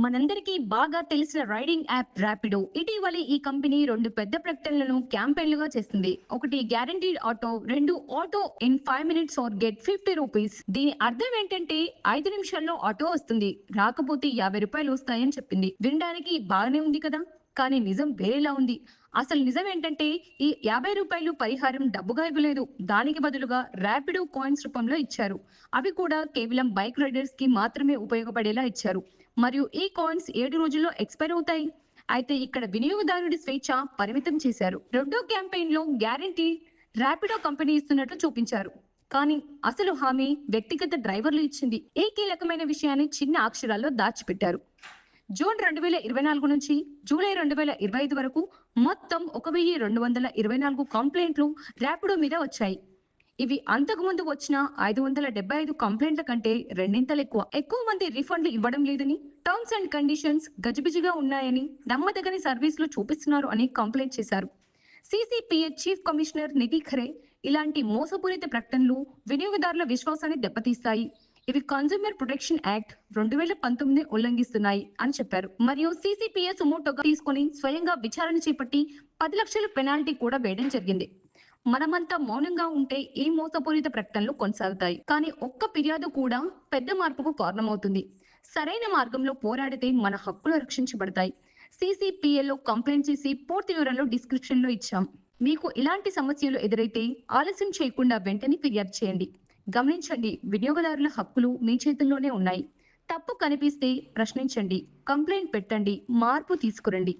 మనందరికీ బాగా తెలిసిన రైడింగ్ యాప్ ర్యాపిడో ఇటీవల ఈ కంపెనీ రెండు పెద్ద ప్రకటనలను క్యాంపెయిన్లుగా చేస్తుంది. ఒకటి గ్యారంటీడ్ ఆటో, రెండు auto in 5 minutes or get 50 rupees. దీని అర్థం ఏంటంటే 5 నిమిషాల్లో ఆటో వస్తుంది, రాకపోతే 50 రూపాయలు వస్తాయని చెప్పింది. వినడానికి బాగానే ఉంది కదా, కానీ నిజం వేరేలా ఉంది. అసలు నిజం ఏంటంటే ఈ 50 రూపాయలు పరిహారం డబ్బుగా ఇవ్వలేదు, దానికి బదులుగా ర్యాపిడో కాయిన్స్ రూపంలో ఇచ్చారు. అవి కూడా కేవలం బైక్ రైడర్స్ కి మాత్రమే ఉపయోగపడేలా ఇచ్చారు. మరియు ఈ కాయిన్స్ 7 రోజుల్లో ఎక్స్పైర్ అవుతాయి. అయితే ఇక్కడ వినియోగదారుడి స్వేచ్ఛ పరిమితం చేశారు. రెండో క్యాంపెయిన్ లో గ్యారంటీ ర్యాపిడో కంపెనీ ఇస్తున్నట్లు చూపించారు, కానీ అసలు హామీ వ్యక్తిగత డ్రైవర్లు ఇచ్చింది. ఈ కీలకమైన విషయాన్ని చిన్న అక్షరాల్లో దాచిపెట్టారు. జూన్ 2024 నుంచి జూలై 2025 వరకు మొత్తం 1224 కంప్లైంట్లు ర్యాపిడో మీద వచ్చాయి. ఇవి అంతకుముందు వచ్చిన 575 కంప్లైంట్ల కంటే రెండింతలు ఎక్కువ మంది రిఫండ్లు ఇవ్వడం లేదని, టర్మ్స్ అండ్ కండిషన్స్ గజిబిజిగా ఉన్నాయని, నమ్మదగని సర్వీసులు చూపిస్తున్నారు అని కంప్లైంట్ చేశారు. సిసిపిఏ చీఫ్ కమిషనర్ నిధి ఖరే ఇలాంటి మోసపూరిత ప్రకటనలు వినియోగదారుల విశ్వాసాన్ని దెబ్బతీస్తాయి, ఇవి కన్స్యూమర్ ప్రొటెక్షన్ యాక్ట్ 2019 ఉల్లంఘిస్తున్నాయి అని చెప్పారు. మరియు సిసిపిఏ సుమోటోగా తీసుకుని స్వయంగా విచారణ చేపట్టి 10 లక్షల పెనాల్టీ కూడా వేయడం జరిగింది. మనమంతా మౌనంగా ఉంటే ఈ మోసపూరిత ప్రకటనలు కొనసాగుతాయి, కానీ ఒక్క ఫిర్యాదు కూడా పెద్ద మార్పుకు కారణమవుతుంది. సరైన మార్గంలో పోరాడితే మన హక్కులు రక్షించబడతాయి. సిసిపిఏలో కంప్లైంట్ చేసి పూర్తి వివరాలు డిస్క్రిప్షన్ లో ఇచ్చాం. మీకు ఇలాంటి సమస్యలు ఎదురైతే ఆలస్యం చేయకుండా వెంటనే ఫిర్యాదు చేయండి. గమనించండి, వినియోగదారుల హక్కులు మీ చేతుల్లోనే ఉన్నాయి. తప్పు కనిపిస్తే ప్రశ్నించండి, కంప్లైంట్ పెట్టండి, మార్పు తీసుకురండి.